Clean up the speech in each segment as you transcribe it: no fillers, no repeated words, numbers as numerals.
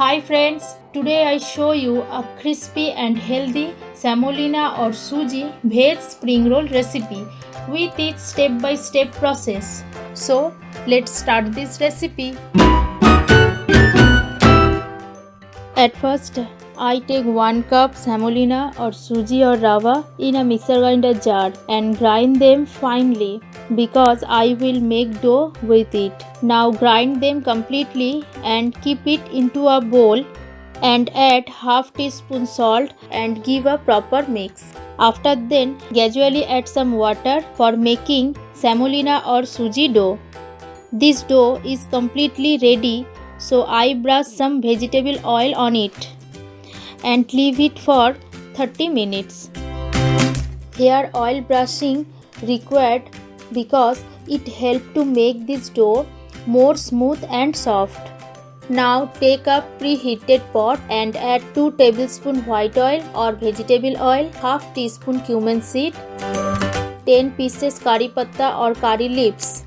Hi friends, today I show you a crispy and healthy Semolina or Sooji Veg Spring Roll recipe with its step-by-step process. So let's start this recipe. At first, I take 1 cup Semolina or Suji or Rava in a mixer grinder jar and grind them finely because I will make dough with it. Now grind them completely and keep it into a bowl and add half teaspoon salt and give a proper mix. After then, gradually add some water for making Semolina or Suji dough. This dough is completely ready, so I brush some vegetable oil on it and leave it for 30 minutes. Here oil brushing required because it helps to make this dough more smooth and soft. Now take a preheated pot and add 2 tablespoons white oil or vegetable oil, half teaspoon cumin seed, 10 pieces curry patta or curry leaves.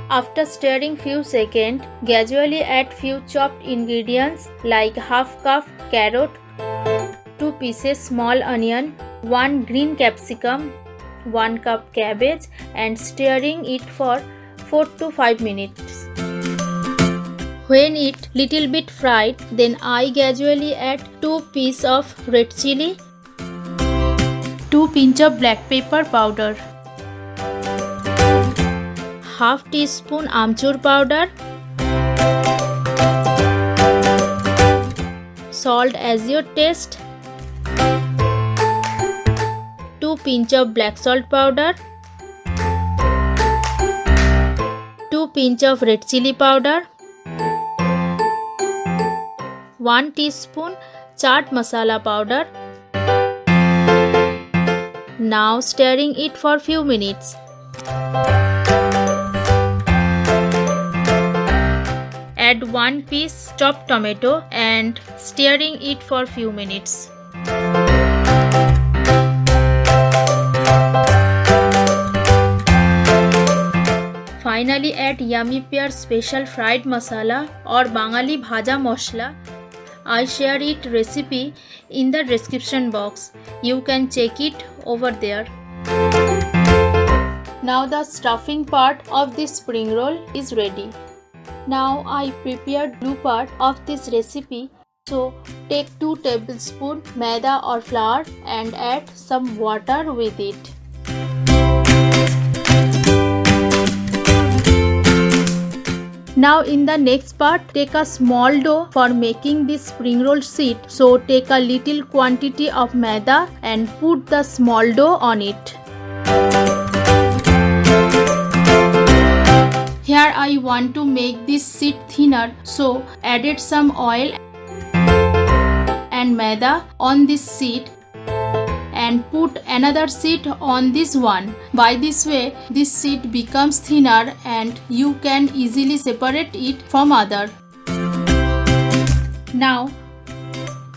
After stirring few seconds, gradually add few chopped ingredients like half cup carrot, 2 pieces small onion, 1 green capsicum, 1 cup cabbage and stirring it for 4 to 5 minutes. When it little bit fried, then I gradually add 2 pieces of red chilli, 2 pinch of black pepper powder, half teaspoon Amchoor powder, salt as your taste, 2 pinch of black salt powder, 2 pinch of red chilli powder, 1 teaspoon chaat masala powder. Now stirring it for few minutes. Add 1 piece chopped tomato and stirring it for few minutes. Finally add YummyPair special fried masala or Bengali Bhaja masala. I share it recipe in the description box. You can check it over there. Now the stuffing part of this spring roll is ready. Now I prepared blue part of this recipe. So take 2 tablespoons Maida or flour and add some water with it. Now in the next part, take a small dough for making this spring roll sheet. So take a little quantity of maida and put the small dough on it. Here I want to make this sheet thinner, so added some oil and maida on this sheet and put another sheet on this one. By this way, this sheet becomes thinner and you can easily separate it from other. Now,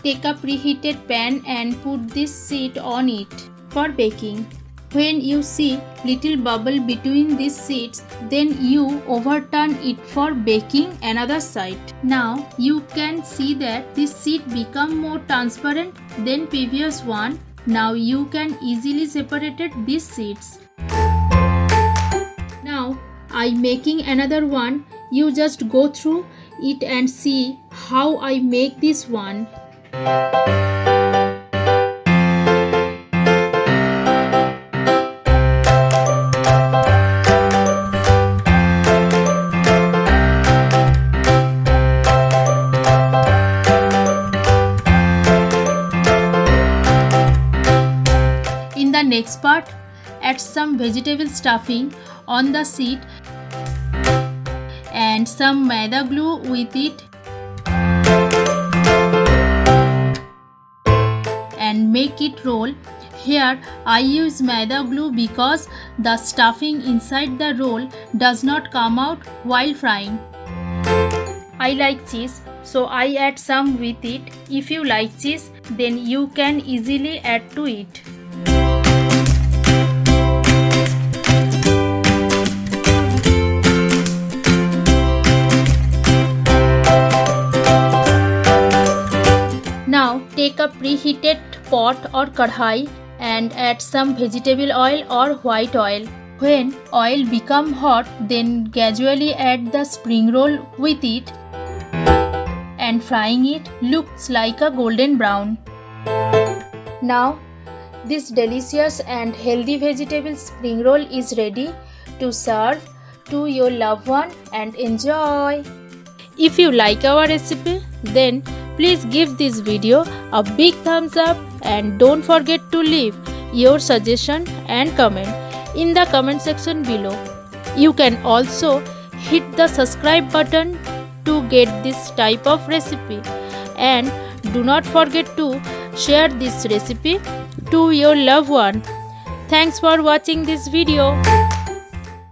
take a preheated pan and put this sheet on it for baking. When you see little bubble between these sheets, then you overturn it for baking another side. Now, you can see that this sheet become more transparent than previous one. Now you can easily separate these sheets. Now I making another one. You just go through it and see how I make this one. In the next part, add some vegetable stuffing on the sheet and some maida glue with it and make it roll. Here I use maida glue because the stuffing inside the roll does not come out while frying. I like cheese, so I add some with it. If you like cheese, then you can easily add to it. Now take a preheated pot or kadhai and add some vegetable oil or white oil. When oil become hot, then gradually add the spring roll with it and frying it looks like a golden brown. Now this delicious and healthy vegetable spring roll is ready to serve to your loved one and enjoy. If you like our recipe, then please give this video a big thumbs up and don't forget to leave your suggestion and comment in the comment section below. You can also hit the subscribe button to get this type of recipe, and do not forget to share this recipe to your loved one. Thanks for watching this video.